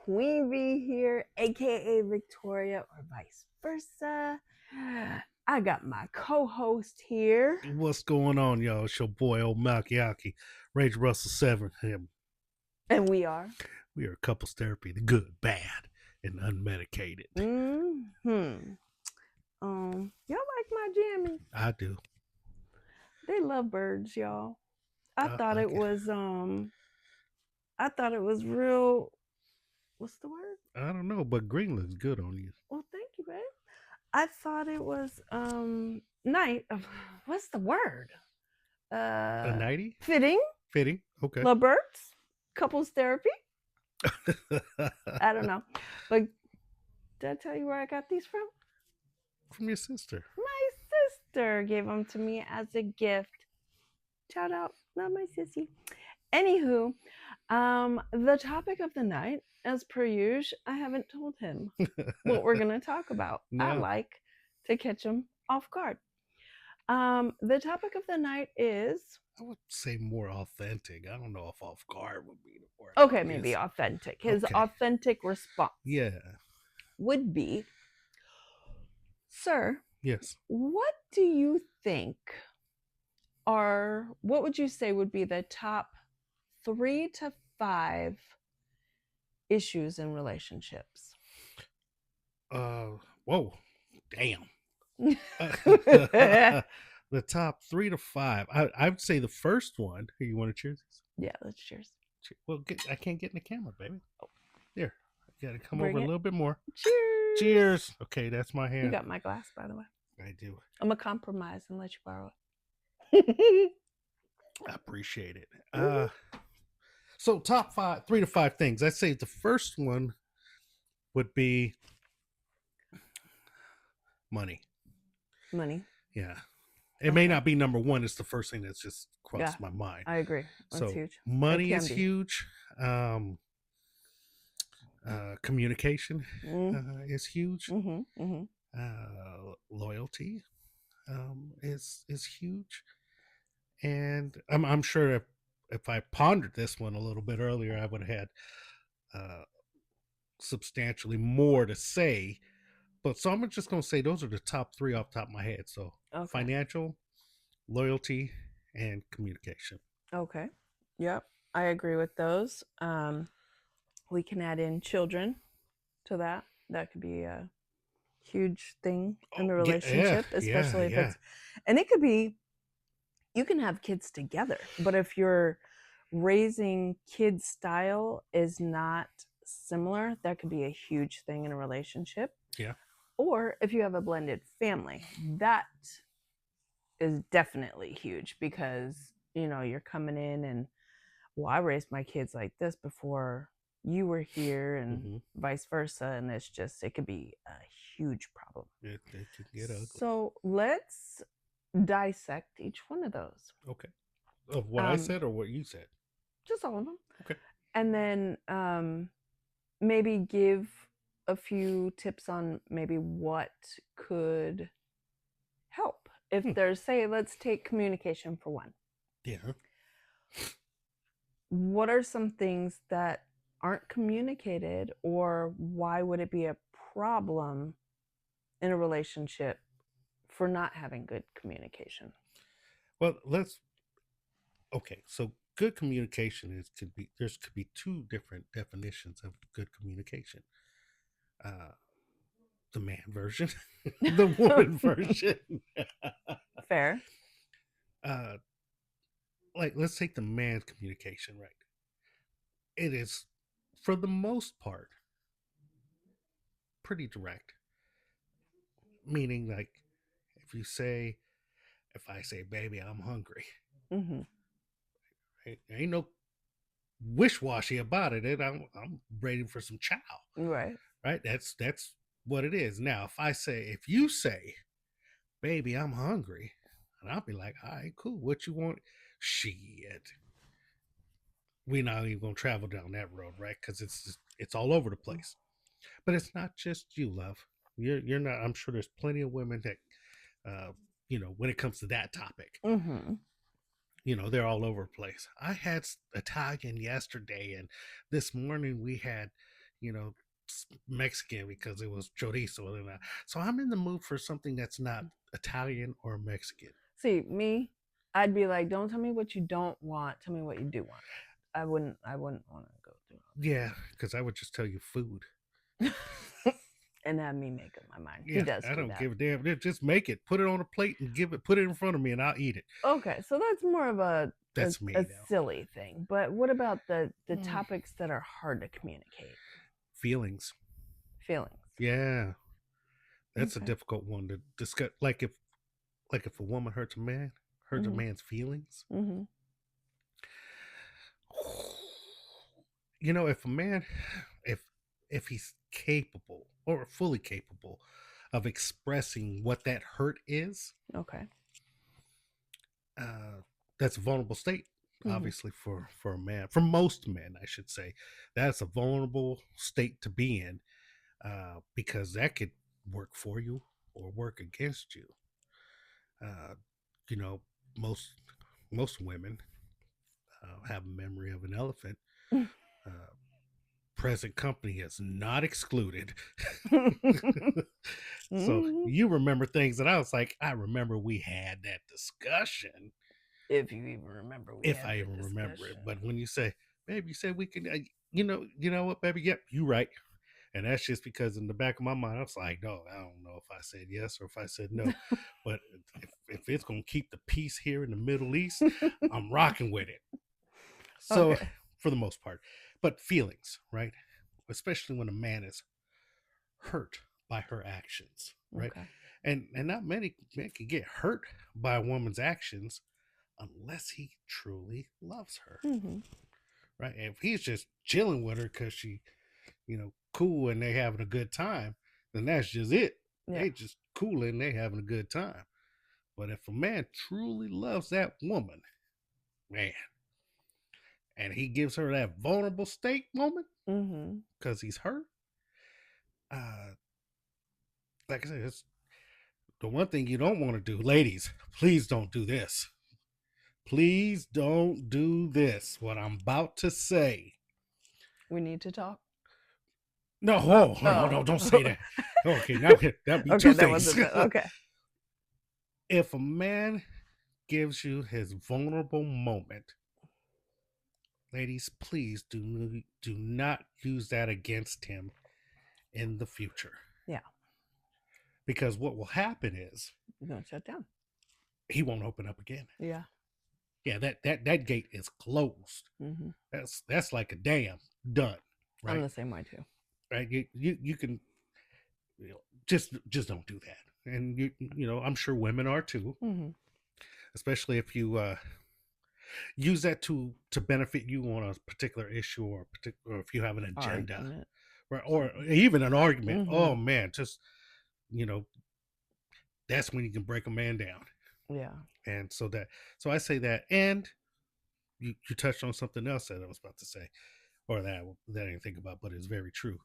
Queen Bee here, aka Victoria, or vice versa. I got my co-host here, What's going on, y'all? It's your boy, old Malkiaki, Rage Russell 7. Him. and we are. We are couples therapy, the good, bad, and unmedicated. Hmm. Y'all like my jammies? I do. They love birds, y'all. I I thought like it it. was I thought it was real. What's the word? I don't know, but green looks good on you. Well, thank you, babe. I thought it was night. What's the word? A nighty? Fitting. Fitting? Okay. Love birds. Couples therapy. I don't know. But did I tell you where I got these from? From your sister. My sister gave them to me as a gift. Shout out. Love my sissy. Anywho, the topic of the night, as per usual, I haven't told him what we're going to talk about. I No. like to catch him off guard. The topic of the night is I would say more authentic. I don't know if off guard would be the word. okay, maybe authentic. His Okay. authentic response Yeah. would be, sir, Yes. what do you think what would you say would be the top 3 to 5 issues in relationships? Whoa. Damn. Yeah, The top 3 to 5. I would say the first one. Here, you want to cheers? let's cheers. Well, I can't get in the camera, baby. There, I gotta come Bring over a it. little bit more. Cheers. Cheers. Okay, that's my hand. You got my glass, by the way. I do. I'm going to compromise and let you borrow it. I appreciate it. So top 3 to 5 things. I'd say the first one would be money. Money. Yeah, it may not be number one. It's the first thing that's just crossed my mind. I agree. That's So huge. money It is can be. huge. Communication is huge. Loyalty is huge, and I'm sure if I pondered this one a little bit earlier, I would have had substantially more to say. But so I'm just going to say those are the top 3 off the top of my head. So financial, loyalty, and communication. Okay. Yep. I agree with those. We can add in children to that. That could be a huge thing in the relationship, especially if it's, and it could be, you can have kids together, but if your raising kids style is not similar, that could be a huge thing in a relationship. Yeah. Or if you have a blended family, that is definitely huge because, you're coming in and, well, I raised my kids like this before you were here and vice versa. And it could be a huge problem. It could get ugly. So let's dissect each one of those. Okay. Of what I said or what you said? Just all of them. Okay. And then maybe give a few tips on maybe what could help. If there's, say, let's take communication for one. Yeah. What are some things that aren't communicated, or why would it be a problem in a relationship for not having good communication? Well, so good communication could be 2 different definitions of good communication. The man version, the woman version. Fair. Like, let's take the man's communication, right? It is, for the most part, pretty direct. Meaning, like, if I say, baby, I'm hungry, right? There ain't no wish-washy about it. I'm ready for some chow. Right. That's what it is. Now, if you say, baby, I'm hungry, and I'll be like, all right, cool. What you want? Shit. We're not even gonna travel down that road, right? Because it's all over the place. But it's not just you, love. You're not. I'm sure there's plenty of women that, when it comes to that topic, they're all over the place. I had Italian yesterday, and this morning we had, Mexican because it was chorizo. So I'm in the mood for something that's not Italian or Mexican. See, me, I'd be like, don't tell me what you don't want. Tell me what you do want. I wouldn't want to go through all Yeah, because I would just tell you food. and have me make up my mind. Yeah, He does. I don't that. give a damn. Just make it. Put it on a plate and put it in front of me, and I'll eat it. Okay, so that's more of a me, silly thing. But what about the topics that are hard to communicate? Feelings. Yeah, that's a difficult one to discuss. Like if a woman hurts a man, hurts a man's feelings. Mm-hmm. If a man, if he's capable or fully capable of expressing what that hurt is, okay, that's a vulnerable state. Obviously, for a man, for most men, I should say, that's a vulnerable state to be in, because that could work for you or work against you. Most women have a memory of an elephant. Present company is not excluded. So you remember things that I was like, I remember we had that discussion. If you even remember, if I even remember it. But when you say, babe, you said we can, you know what, baby? Yep, you right. And that's just because in the back of my mind, I was like, no, I don't know if I said yes or if I said no. But if it's going to keep the peace here in the Middle East, I'm rocking with it. So for the most part. But feelings, right? Especially when a man is hurt by her actions, right? Okay. And not many men can get hurt by a woman's actions unless he truly loves her, right? And if he's just chilling with her because she, cool and they having a good time, then that's just it. Yeah. They just cool and they having a good time. But if a man truly loves that woman, man, and he gives her that vulnerable state moment because he's hurt, like I said, it's the one thing you don't want to do. Ladies, please don't do this. Please don't do this. What I'm about to say. We need to talk. No, no, don't say that. Okay, now that'd be two things. Okay. If a man gives you his vulnerable moment, ladies, please do not use that against him in the future. Yeah. Because what will happen is he's gonna shut down. He won't open up again. Yeah. Yeah, that gate is closed. That's like a dam done. Right? I'm the same way too. Right? You can just don't do that. And I'm sure women are too. Especially if you use that to benefit you on a particular issue or if you have an agenda, right? Or even an argument. Oh man, just that's when you can break a man down. Yeah. And so I say that, and you touched on something else that I was about to say, or that I didn't think about, but it's very true.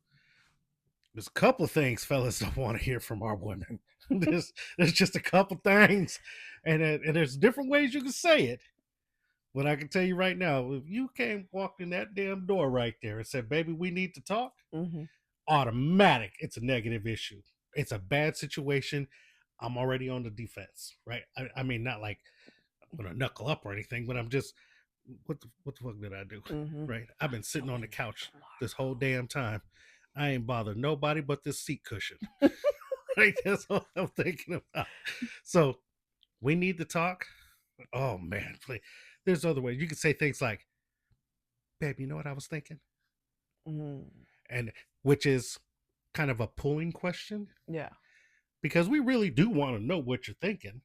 There's a couple of things fellas don't want to hear from our women. there's just a couple things, and there's different ways you can say it. But I can tell you right now, if you walked in that damn door right there and said, baby, we need to talk, automatic, it's a negative issue. It's a bad situation. I'm already on the defense, right? I mean, not like I'm going to knuckle up or anything, but I'm just, what the fuck did I do, right? I've been sitting on the couch this whole damn time. I ain't bothered nobody but this seat cushion. Right? That's all I'm thinking about. So we need to talk. Oh, man, please. There's other ways. You can say things like, babe, you know what I was thinking? And which is kind of a pulling question. Yeah. Because we really do want to know what you're thinking.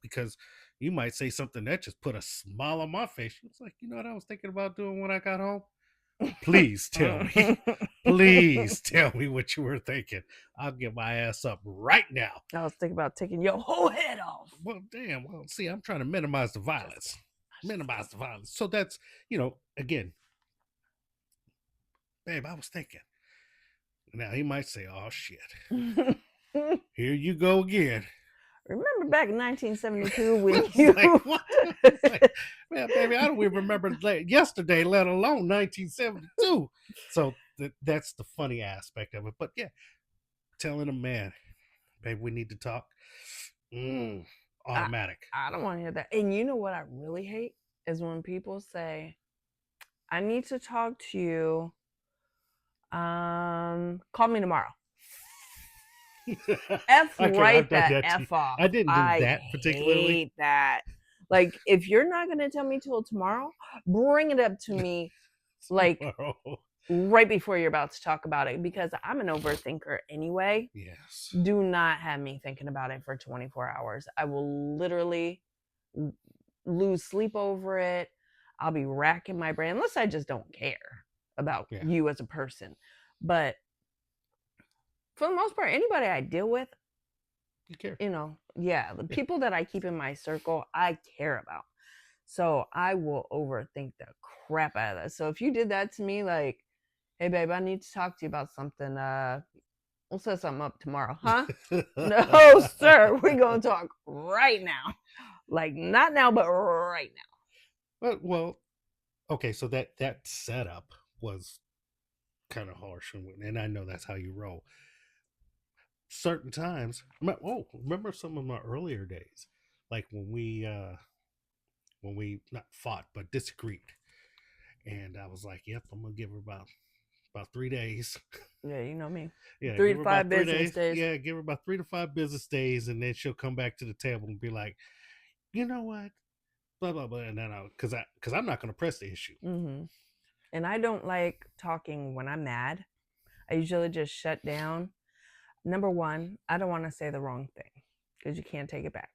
Because you might say something that just put a smile on my face. It's like, you know what I was thinking about doing when I got home? Please tell me. Please tell me what you were thinking. I'll get my ass up right now. I was thinking about taking your whole head off. Well, damn. Well, see, I'm trying to minimize the violence. So that's, again, babe, I was thinking. Now he might say, oh, shit. Here you go again. Remember back in 1972 when you... Man, baby, I don't even remember yesterday, let alone 1972. So that's the funny aspect of it. But yeah, telling a man, babe, we need to talk. I, Automatic. I don't want to hear that. And you know what I really hate is when people say, I need to talk to you. Call me tomorrow. F right the F off. I didn't do that particularly. Hate that. Like, if you're not gonna tell me till tomorrow, bring it up to me like right before you're about to talk about it, because I'm an overthinker anyway. Yes. Do not have me thinking about it for 24 hours. I will literally lose sleep over it. I'll be racking my brain unless I just don't care about you as a person. But for the most part, anybody I deal with, you care. The people that I keep in my circle, I care about. So I will overthink the crap out of that. So if you did that to me, like, hey babe, I need to talk to you about something. We'll set something up tomorrow, huh? No, sir. We're gonna talk right now. Like, not now, but right now. Well, okay, so that setup was kind of harsh, and I know that's how you roll. Certain times, remember some of my earlier days, like when we not fought but disagreed, and I was like, "Yep, I'm gonna give her about 3 days." Yeah, you know me. Yeah, 3 to 5 business days. Yeah, give her about 3 to 5 business days, and then she'll come back to the table and be like, "You know what? Blah blah blah," and then because I'm not gonna press the issue. Mm-hmm. And I don't like talking when I'm mad. I usually just shut down. Number one, I don't want to say the wrong thing because you can't take it back.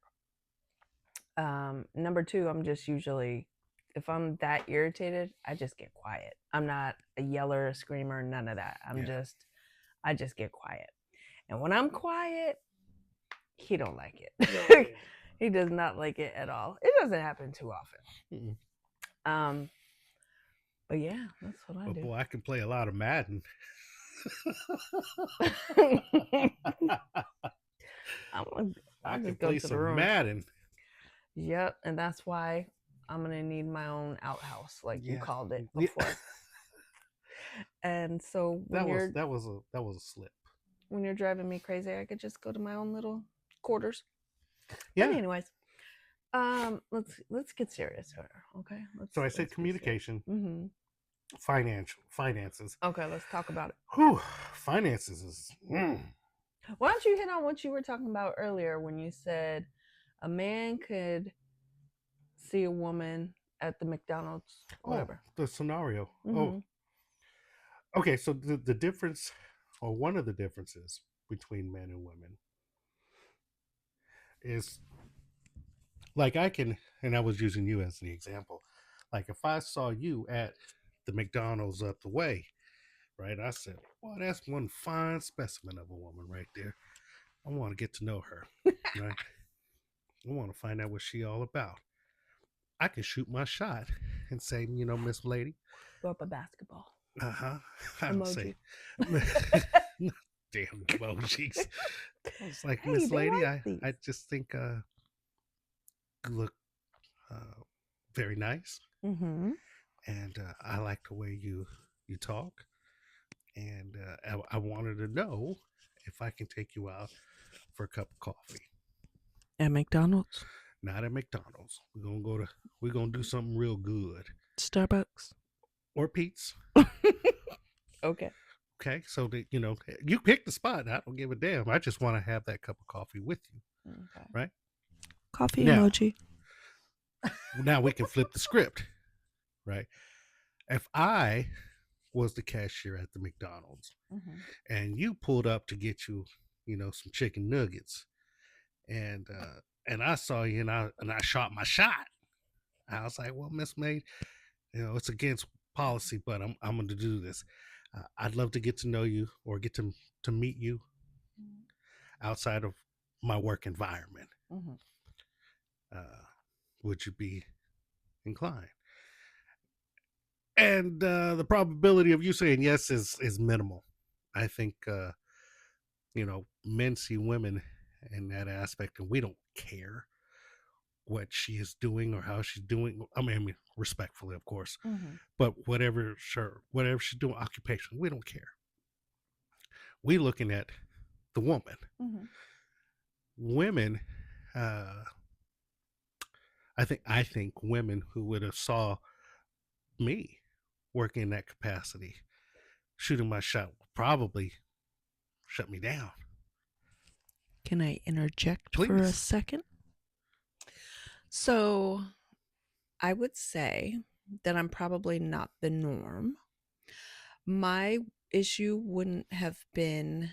Number two, I'm just usually, if I'm that irritated, I just get quiet. I'm not a yeller, a screamer, none of that. I just get quiet. And when I'm quiet, he don't like it. He does not like it at all. It doesn't happen too often. Mm-hmm. But yeah, that's what I do. Boy, I can play a lot of Madden. I can play some Madden. Yep, and that's why I'm gonna need my own outhouse, like you called it before. And so that was a slip. When you're driving me crazy, I could just go to my own little quarters. Yeah. But anyways, let's get serious here, okay? So I said communication. Mm-hmm. Finances. Okay, let's talk about it. Whew, finances is. Why don't you hit on what you were talking about earlier when you said a man could see a woman at the McDonald's, whatever. The scenario. Mm-hmm. Okay, so the difference, or one of the differences between men and women is, like, and I was using you as the example, like if I saw you at the McDonald's up the way, right, I said, well, that's one fine specimen of a woman right there. I want to get to know her, right? I want to find out what she all about. I can shoot my shot and say, Miss Lady. Throw up a basketball. I would say, damn emojis. I was like, hey, Miss Lady, I just think you look very nice. Mm-hmm. And I like the way you talk. And I wanted to know if I can take you out for a cup of coffee. At McDonald's? Not at McDonald's. We're gonna do something real good. Starbucks. Or Pete's. Okay. Okay, so that you pick the spot. I don't give a damn. I just want to have that cup of coffee with you. Okay. Right? Coffee emoji. Now we can flip the script. Right? If I was the cashier at the McDonald's, mm-hmm. and you pulled up to get you, some chicken nuggets, and I saw you and I shot my shot. I was like, well, Miss Maid, it's against policy, but I'm going to do this. I'd love to get to know you or get to meet you outside of my work environment. Mm-hmm. Would you be inclined? And the probability of you saying yes is minimal. I think, men see women in that aspect, and we don't care what she is doing or how she's doing. I mean respectfully, of course, Mm-hmm. but whatever she's doing, occupation, we don't care. We looking at the woman. Mm-hmm. Women, uh, I think women who would have saw me working in that capacity, shooting my shot, would probably shut me down. Can I interject Please. for a second? So I would say that I'm probably not the norm. My issue wouldn't have been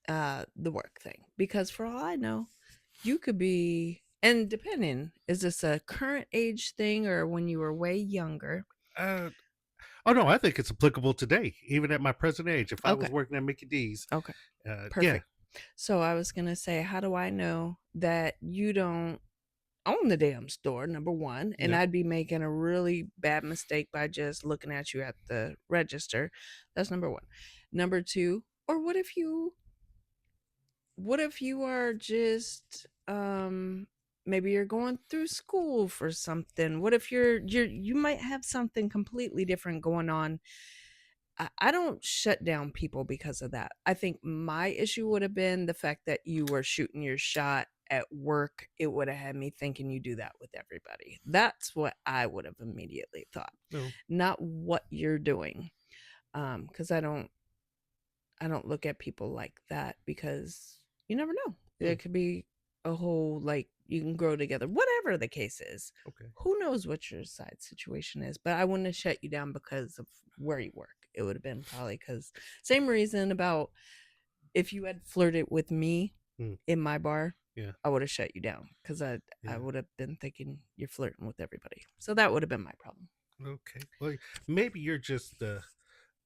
the work thing, because for all I know, you could be, and depending, is this a current age thing or when you were way younger? Oh no, I think it's applicable today, even at my present age. If I was Okay. working at Mickey D's, Okay. yeah, Perfect. So I was going to say, how do I know that you don't own the damn store, number one? And Yep. I'd be making a really bad mistake by just looking at you at the register. That's number one. Number two, or what if you are just maybe you're going through school for something? What if you might have something completely different going on? I don't shut down people because of that. I think my issue would have been the fact that you were shooting your shot at work. It would have had me thinking you do that with everybody. That's what I would have immediately thought. No. Not what you're doing. Because I don't look at people like that, because you never know. It could be a whole, like, you can grow together, whatever the case is. Okay. Who knows what your side situation is, but I wouldn't have shut you down because of where you work. It would have been probably because same reason about if you had flirted with me in my bar, I would have shut you down because I would have been thinking you're flirting with everybody. So that would have been my problem. Okay. Well, maybe you're just the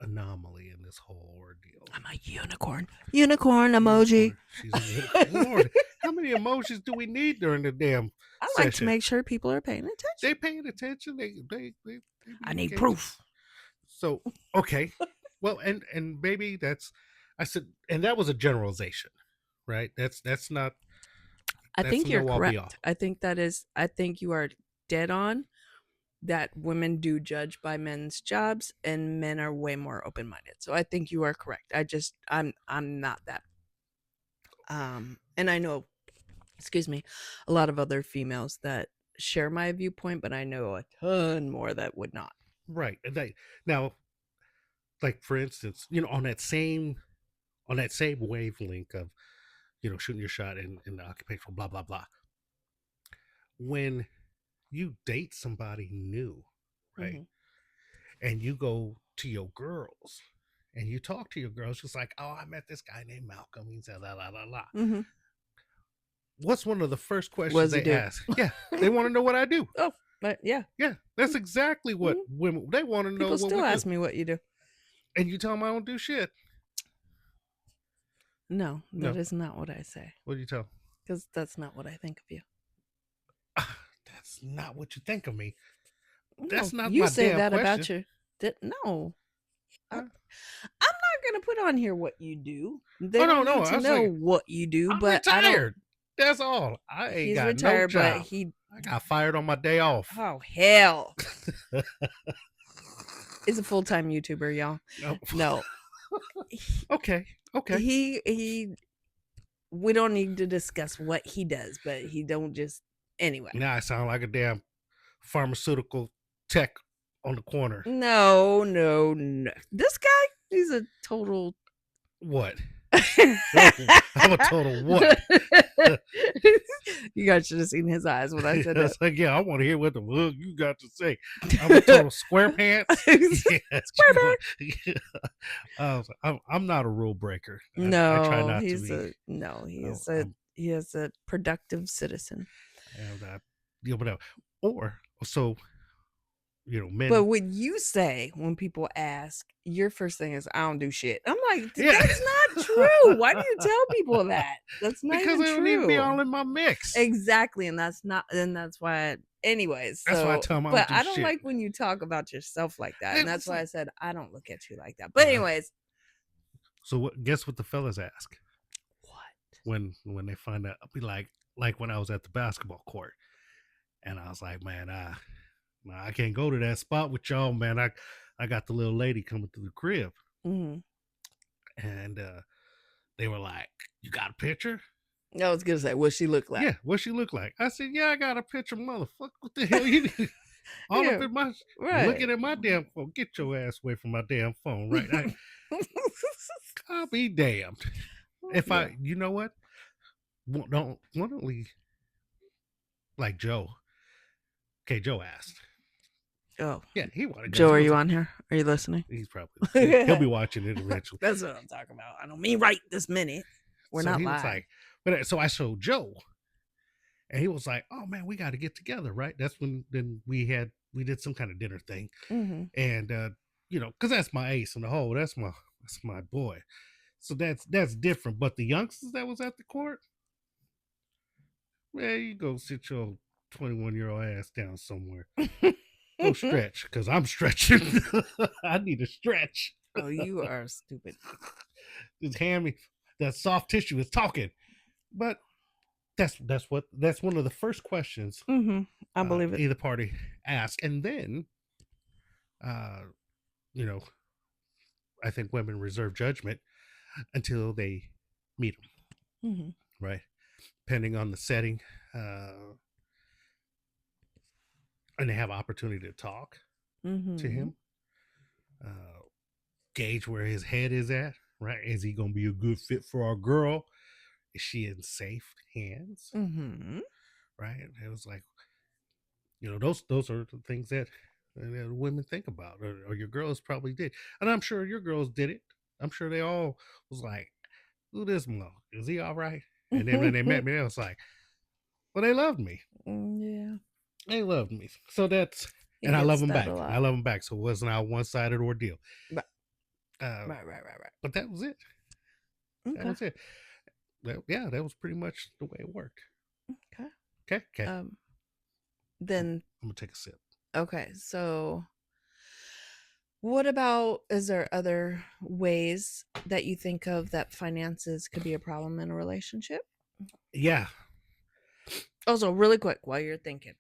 anomaly in this whole ordeal. I'm a unicorn. Unicorn emoji. She's a unicorn. Lord, how many emojis do we need during the damn I session? like to make sure people are paying attention. They paying attention. They I need proof. So, okay. Well, and maybe that's, I said, and that was a generalization, right? That's not. I think you're correct. I think you are dead on that women do judge by men's jobs and men are way more open-minded. So I think you are correct. I'm not that. And I know, a lot of other females that share my viewpoint, but I know a ton more that would not. Right. And now, like for instance, on that same wavelength of, shooting your shot in the occupational blah blah blah. When you date somebody new, right? Mm-hmm. And you go to your girls and you talk to your girls, just like, oh, I met this guy named Malcolm. He said la la la la. Mm-hmm. What's one of the first questions they ask? Yeah, they want to know what I do. Oh, but yeah, that's exactly what women, they want to know. People still ask me what you do, and you tell them I don't do shit. No, that is not what I say. What do you tell? Because that's not what I think of you. That's not what you think of me. That's not you my say damn that question. About you. No, I'm not gonna put on here what you do. They don't need to know what you do. I'm but retired. That's all. I ain't got retired, no job. But I got fired on my day off. Oh hell! He's a full-time YouTuber, y'all. No. Okay. He. We don't need to discuss what he does, but he don't just anyway. Now I sound like a damn pharmaceutical tech on the corner. No. This guy, he's a total what? I'm a total what? You guys should have seen his eyes when I said that. Like, yeah, I want to hear what the fuck you got to say. I'm a total square pants. Square pants. I'm not a rule breaker. No, I try not to be. He is a productive citizen. Men. But what you say when people ask, your first thing is, I don't do shit. I'm like, that's not true. Why do you tell people that? That's not because even they don't need to be all in my mix. Exactly. And that's why, anyways. That's why I tell them I don't like when you talk about yourself like that. And that's why I said, I don't look at you like that. But anyways. So guess what the fellas ask? What? When they find out, I'll be like, like when I was at the basketball court, and I was like, man, I can't go to that spot with y'all, man. I got the little lady coming to the crib, Mm-hmm. and they were like, "You got a picture?" I was gonna say what she looked like. Yeah, what she look like? I said, "Yeah, I got a picture, motherfucker. What the hell you do? All up Yeah, in my right. looking at my damn phone? Get your ass away from my damn phone, right? I'll be damned if Yeah. you know what? Don't we like Joe? Okay, Joe asked. Oh, Yeah, he wanted guns. Joe, He are was you like, on here? Are you listening? he's probably he'll be watching it eventually. That's what I'm talking about. I don't mean right this minute. We're So not he was live. like, but so I showed Joe, and he was like, "Oh man, we got to get together, right?" That's when then we did some kind of dinner thing, Mm-hmm. and you know, because that's my ace in the hole. That's my boy. So that's different. But the youngsters that was at the court, man, you go sit your 21-year-old ass down somewhere. Go stretch, because I'm stretching. I need a stretch. Oh, you are stupid. Just hand me that soft tissue is talking. But that's one of the first questions Mm-hmm. I believe it. either party ask, and then uh, you know, I think women reserve judgment until they meet him, Mm-hmm. right? Depending on the setting, uh, and they have opportunity to talk to Mm-hmm. him, uh, gauge where his head is at, right? Is he gonna be a good fit for our girl? Is she in safe hands? Mm-hmm. Right? It was like, you know, those are the things that women think about, or your girls probably did, and I'm sure your girls did it. I'm sure they all was like, "Who this mo? Is he all right?" And then when they met me, I was like, "Well, they loved me. Yeah. They loved me." So that's, He and I love gets them that back. a I lot. love them back. So it wasn't a one-sided ordeal. Right. Uh, Right. but that was it. That Okay. was it. Yeah, that was pretty much the way it worked. Okay. Okay. Then I'm gonna take a sip. okay, so what about, is there other ways that you think of that finances could be a problem in a relationship? Yeah. Also, really quick while you're thinking,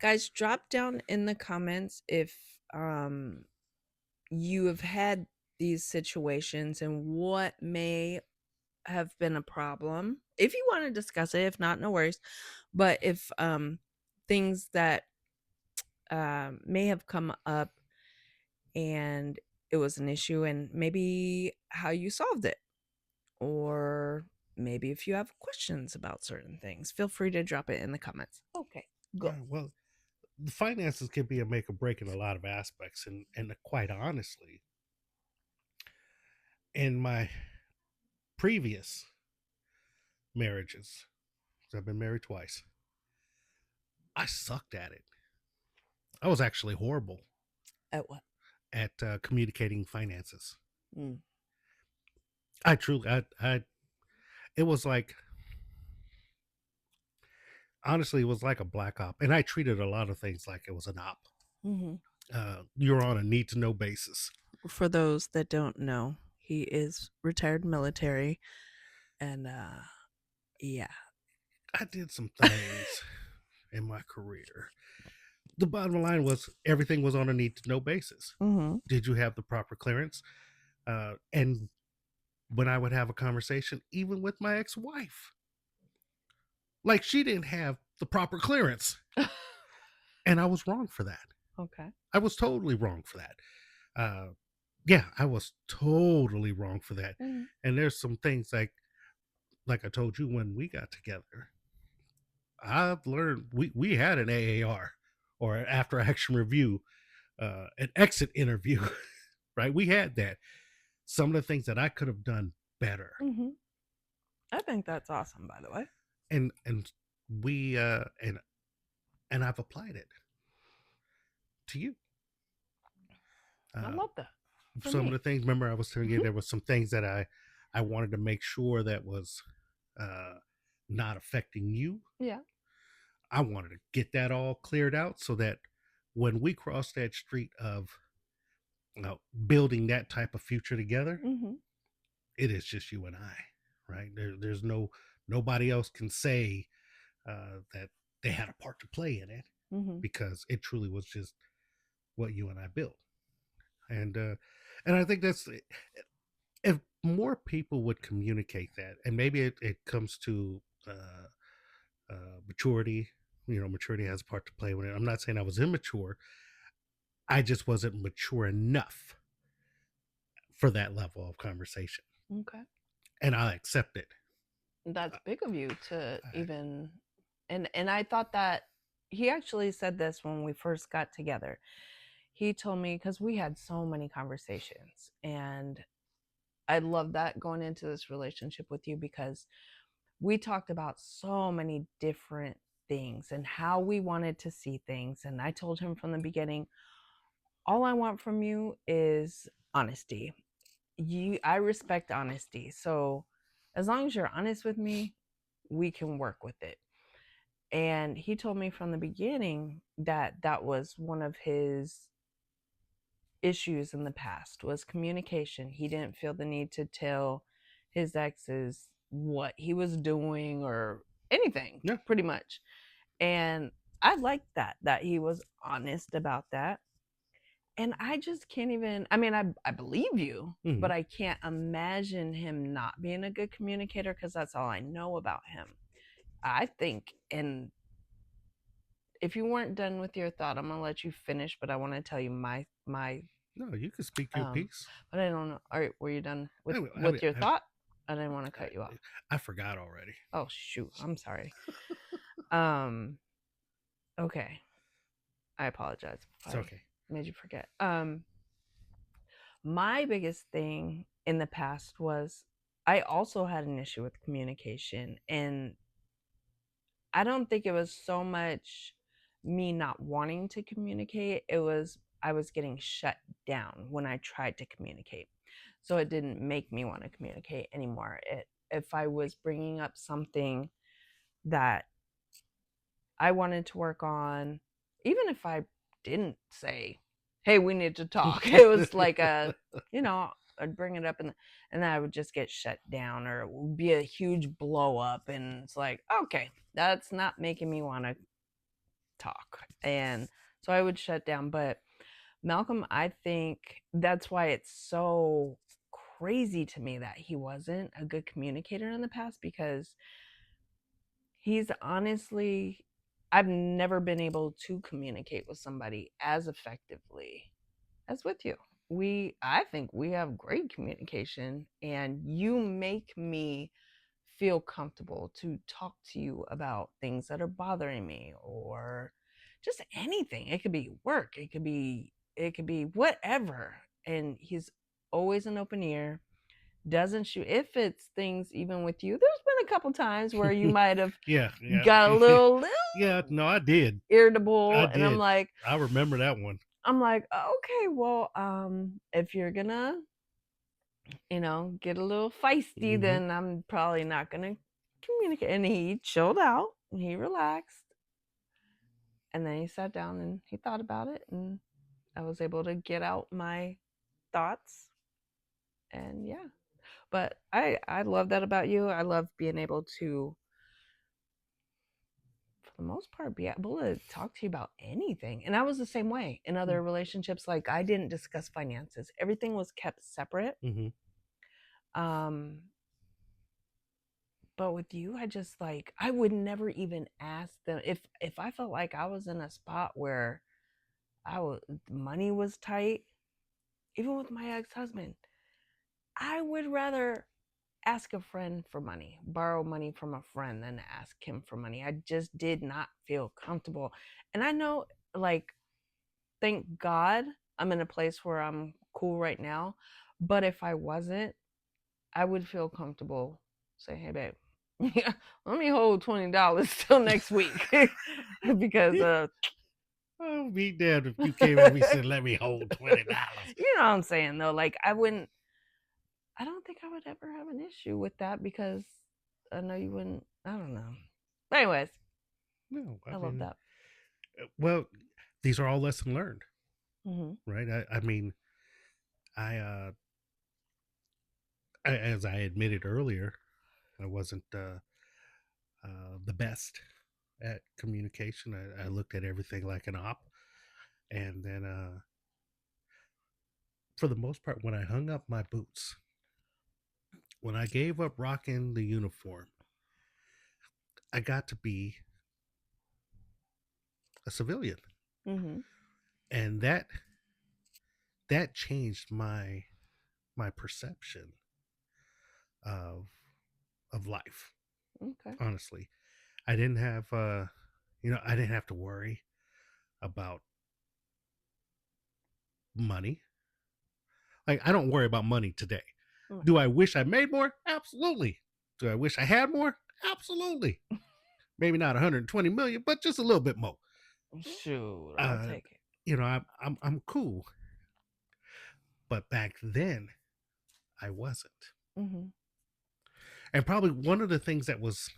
guys, drop down in the comments if you have had these situations and what may have been a problem. If you want to discuss it, if not, no worries. But if things that may have come up and it was an issue, and maybe how you solved it, or maybe if you have questions about certain things, feel free to drop it in the comments. Okay, go. Well, the finances can be a make or break in a lot of aspects, and quite honestly, in my previous marriages, 'cause I've been married twice, I sucked at it. I was actually horrible At what? at communicating finances. Mm. I truly, it was like, honestly, it was like a black op, and I treated a lot of things like it was an op. Mm-hmm. You're on a need to know basis. For those that don't know, he is retired military, and yeah. I did some things in my career. The bottom line was everything was on a need to know basis. Mm-hmm. Did you have the proper clearance? And when I would have a conversation, even with my ex-wife, like she didn't have the proper clearance, and I was wrong for that. Okay. I was totally wrong for that. Yeah, I was totally wrong for that. Mm-hmm. And there's some things like I told you when we got together. I've learned we had an AAR, or an after action review, an exit interview, right? We had that. Some of the things that I could have done better, Mm-hmm. I think that's awesome, by the way. and we and I've applied it to you. I love that. For Some me. of the things. Remember, I was telling you there was some things that I wanted to make sure that was not affecting you. Yeah. I wanted to get that all cleared out so that when we cross that street of building that type of future together, Mm-hmm. it is just you and I, right? There's no Nobody else can say that they had a part to play in it, Mm-hmm. because it truly was just what you and I built. And I think that's, if more people would communicate that, and maybe it comes to maturity. Maturity has a part to play with it. I'm not saying I was immature. I just wasn't mature enough for that level of conversation, Okay. and I accept it. That's big of you to I, even, and I thought that he actually said this when we first got together. He told me, because we had so many conversations, and I love that going into this relationship with you, because we talked about so many different things and how we wanted to see things. And I told him from the beginning, all I want from you is honesty. I respect honesty. So as long as you're honest with me, we can work with it. And he told me from the beginning that that was one of his issues in the past, was communication. He didn't feel the need to tell his exes what he was doing or anything, yeah. pretty much. And I liked that he was honest about that. And I just can't even, I mean, I believe you, Mm-hmm. but I can't imagine him not being a good communicator, because that's all I know about him. I think, and if you weren't done with your thought, I'm gonna let you finish, but I want to tell you my No, you can speak your piece. but I don't know. All right, were you done with I with your I, thought? I didn't want to cut you off. I forgot already. Oh shoot, I'm sorry. Um, okay, I apologize if It's I okay. made you forget. My biggest thing in the past was I also had an issue with communication, and I don't think it was so much me not wanting to communicate. It was I was getting shut down when I tried to communicate. So it didn't make me want to communicate anymore. If I was bringing up something that I wanted to work on, even if I didn't say, "Hey, we need to talk." It was like I'd bring it up, and then I would just get shut down, or it would be a huge blow up, and it's like, okay, that's not making me want to talk. And so I would shut down. But Malcolm, I think that's why it's so crazy to me that he wasn't a good communicator in the past, because he's honestly, I've never been able to communicate with somebody as effectively as with you. I think we have great communication, and you make me feel comfortable to talk to you about things that are bothering me, or just anything. It could be work, it could be whatever. And he's always an open ear, doesn't shoot. If it's things even with you, there's been a couple times where you might have Yeah. got a little Yeah. No, I did. irritable, I and I'm did. like, I remember that one. okay, well, if you're gonna, get a little feisty, Mm-hmm. then I'm probably not gonna communicate. And he chilled out, and he relaxed, and then he sat down and he thought about it, and I was able to get out my thoughts. And yeah, but I love that about you. I love being able to, for the most part, be able to talk to you about anything. And I was the same way in other relationships. Like, I didn't discuss finances, everything was kept separate. Mm-hmm. um but with you, I just, like, I would never even ask them if I felt like I was in a spot where money was tight. Even with my ex-husband, I would rather ask a friend for money, borrow money from a friend, than ask him for money. I just did not feel comfortable. And I know, like, thank God I'm in a place where I'm cool right now. But if I wasn't, I would feel comfortable saying, "Hey, babe, yeah, let me hold $20 till next week," because I'll be damned if you came at me and said, "Let me hold $20." you know what I'm saying, though. Like, I wouldn't. I don't think I would ever have an issue with that, because I know you wouldn't. I don't know. But anyways, No, I love that. well, these are all lessons learned, Hmm. right? I mean, as I admitted earlier, I wasn't the best at communication. I looked at everything like an op. And then, for the most part, when I hung up my boots, when I gave up rocking the uniform, I got to be a civilian. Mm-hmm. And that changed my perception of life. Okay. Honestly, I didn't have I didn't have to worry about money. Like, I don't worry about money today. Mm. Do I wish I made more? Absolutely. Do I wish I had more? Absolutely. Maybe not 120 million, but just a little bit more. Shoot, I'll take it. I'm cool. But back then, I wasn't. Mm-hmm. And probably one of the things that was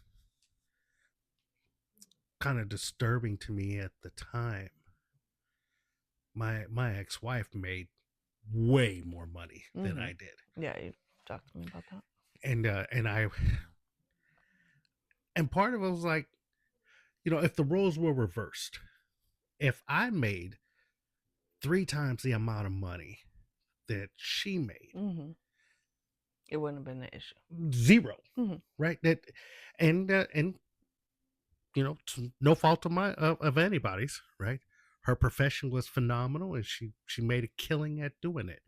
kind of disturbing to me at the time, my ex-wife made way more money than I did. Yeah, you talked to me about that. And part of it was like, if the roles were reversed, if I made 3 times the amount of money that she made, it wouldn't have been an issue. 0, right? That, and no fault of anybody's, right? Her profession was phenomenal, and she made a killing at doing it.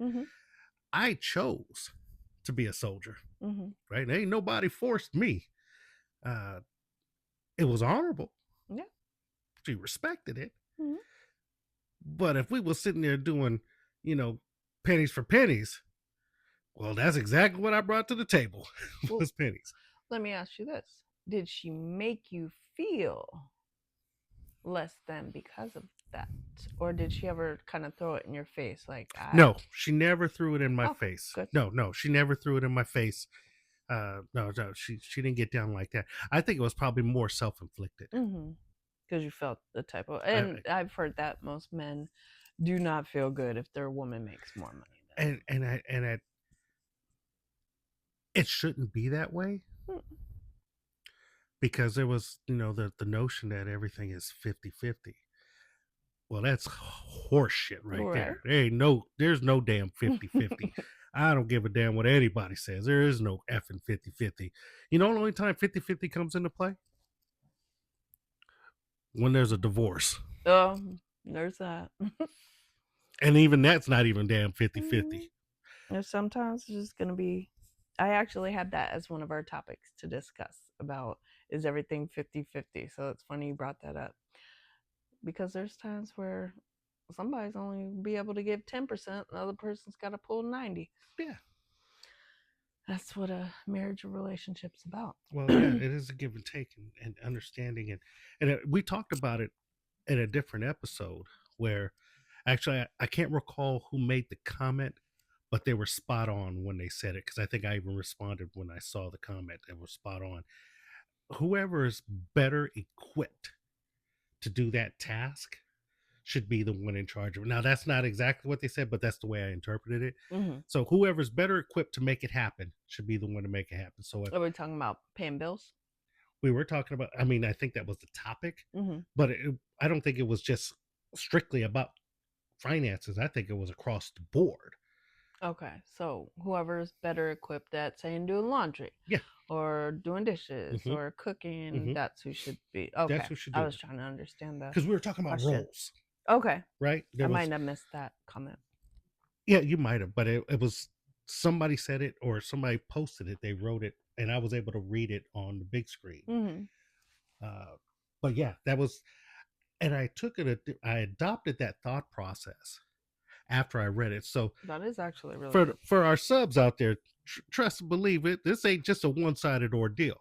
I chose to be a soldier, right? Ain't nobody forced me. It was honorable. Yeah, she respected it. But if we were sitting there doing, pennies for pennies, well, that's exactly what I brought to the table. Was pennies. Let me ask you this: did she make you feel less than because of that, or did she ever kind of throw it in your face? Like, no, she never threw it in my face. Good. No, she never threw it in my face. No, she didn't get down like that. I think it was probably more self-inflicted. Because you felt the type of, and I've heard that most men do not feel good if their woman makes more money. And it shouldn't be that way. Because there was, the notion that everything is 50-50. Well, that's horseshit right there. There's no damn 50-50. I don't give a damn what anybody says. There is no effing 50-50. The only time 50-50 comes into play? When there's a divorce. There's that. And even that's not even damn 50-50. And sometimes it's just going to be, I actually had that as one of our topics to discuss about, is everything 50-50? So it's funny you brought that up. Because there's times where somebody's only be able to give 10%, and the other person's got to pull 90%. Yeah. That's what a marriage or relationship's about. Well, yeah, it is a give and take and understanding. And we talked about it in a different episode where actually I can't recall who made the comment, but they were spot on when they said it, because I think I even responded when I saw the comment. They were spot on. Whoever is better equipped to do that task should be the one in charge of it. Now, that's not exactly what they said, but that's the way I interpreted it. So whoever's better equipped to make it happen should be the one to make it happen. So are we talking about paying bills? We were talking about, I think that was the topic, but I don't think it was just strictly about finances. I think it was across the board. Okay, so whoever's better equipped at, saying, doing laundry, or doing dishes, or cooking, that's who should be. Okay, that's who should do I was trying to understand that, because we were talking about roles. Okay, right. I might have missed that comment. Yeah, you might have, but it was somebody said it or somebody posted it. They wrote it, and I was able to read it on the big screen. But yeah, that was, and I took it. I adopted that thought process after I read it. So that is actually really for our subs out there. Trust and believe it. This ain't just a one-sided ordeal.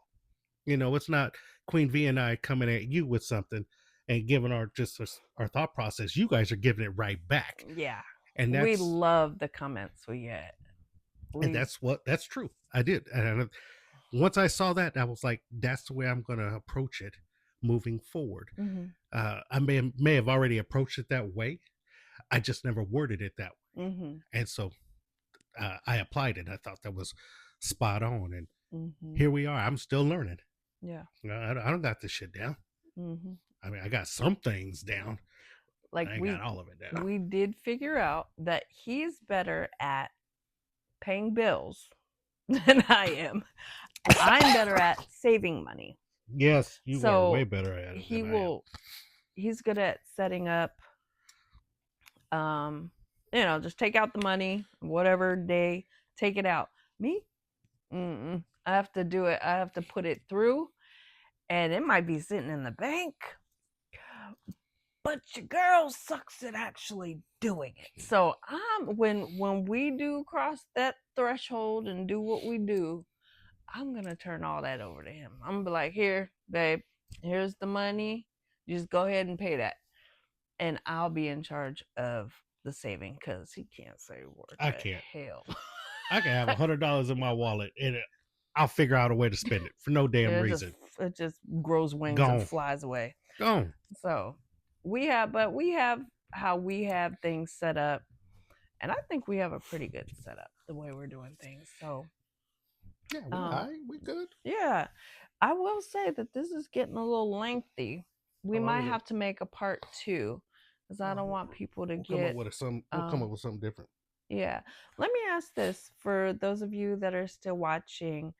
It's not Queen V and I coming at you with something and giving our thought process. You guys are giving it right back. Yeah, and we love the comments we get. And that's true. I did, and once I saw that, I was like, that's the way I'm going to approach it moving forward. I may have already approached it that way. I just never worded it that way. And so I applied it. I thought that was spot on. And here we are. I'm still learning. Yeah. I don't got this shit down. Hmm. I mean, I got some things down. Like I ain't got all of it down. we did figure out that he's better at paying bills than I am. I'm better at saving money. Yes, you are way better at it. He's good at setting up, just take out the money, whatever day, take it out. Me, I have to do it. I have to put it through, and it might be sitting in the bank, but your girl sucks at actually doing it. So when we do cross that threshold and do what we do, I'm gonna turn all that over to him. I'm gonna be like, here, babe, here's the money. You just go ahead and pay that, and I'll be in charge of the saving because he can't say a word. I can't. Hell, I can have $100 in my wallet and I'll figure out a way to spend it for no damn reason. It just grows wings and flies away. Gone. So we have how we have things set up, and I think we have a pretty good setup the way we're doing things. So yeah, we good. Yeah, I will say that this is getting a little lengthy. We might have to make a part 2 because I don't want people to come up with something different. Yeah. Let me ask this for those of you that are still watching.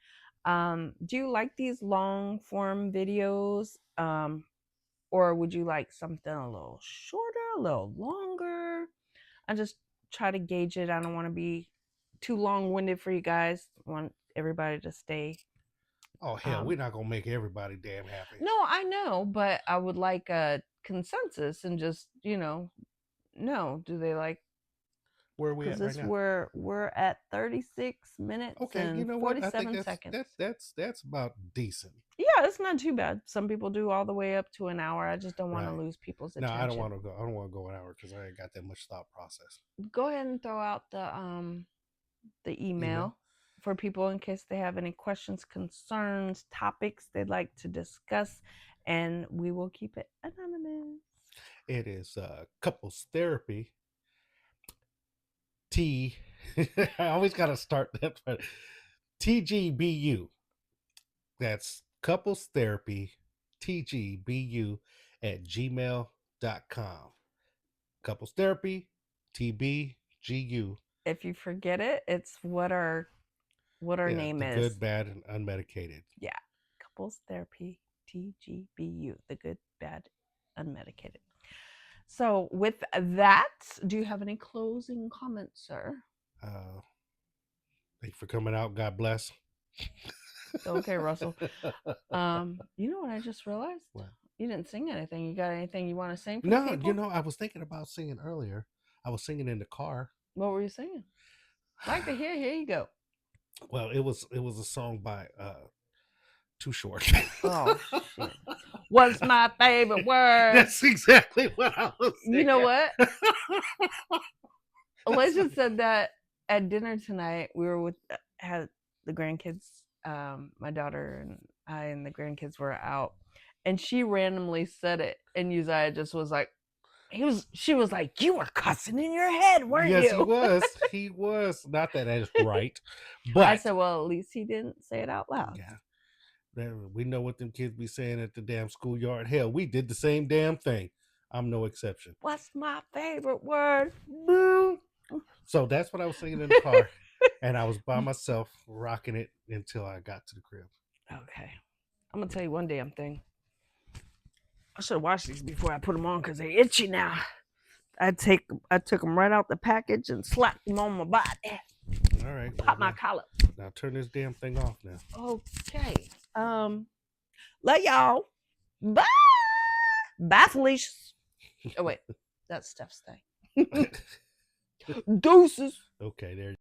Do you like these long form videos? Or would you like something a little shorter, a little longer? I just try to gauge it. I don't want to be too long-winded for you guys. I want everybody to stay. Oh hell, we're not gonna make everybody damn happy. No, I know, but I would like a consensus and just, no, do they like? Where are we at right now? We're at 36 minutes and 47 seconds. That's about decent. Yeah, it's not too bad. Some people do all the way up to an hour. I just don't want to lose people's attention. No, I don't want to go an hour because I ain't got that much thought process. Go ahead and throw out the email for people in case they have any questions, concerns, topics they'd like to discuss, and we will keep it anonymous. It is couples therapy. I always got to start that, but TGBU. That's couples therapy, TGBU at gmail.com. Couples therapy, TBGU. If you forget it, it's what our name is. Good, bad, and unmedicated. Yeah. Couples therapy, TGBU. The good, bad, unmedicated. So with that, do you have any closing comments, sir? Thank you for coming out. God bless. Okay, Russell. You know what I just realized? What? You didn't sing anything. You got anything you want to sing for No, the people? I was thinking about singing earlier. I was singing in the car. What were you singing? Like to hear. Here you go. Well, it was a song by Too Short. Oh shit. What's my favorite word? That's exactly what I was saying. You know what? Alicia said that at dinner tonight. We were had the grandkids. My daughter and I and the grandkids were out, and she randomly said it, and Uzziah just was like, she was like, you were cussing in your head, weren't you? Yes, he was. Not that is right, but I said, well, at least he didn't say it out loud. Yeah. We know what them kids be saying at the damn schoolyard. Hell, we did the same damn thing. I'm no exception. What's my favorite word? So that's what I was singing in the car. And I was by myself rocking it until I got to the crib. Okay. I'm going to tell you one damn thing. I should have watched these before I put them on because they're itchy now. I took them right out the package and slapped them on my body. All right. Pop my collar. Now turn this damn thing off now. Okay. Love y'all. Bye. Bye, Felicia's. Oh, wait. That's Steph's thing. Deuces. Okay, there.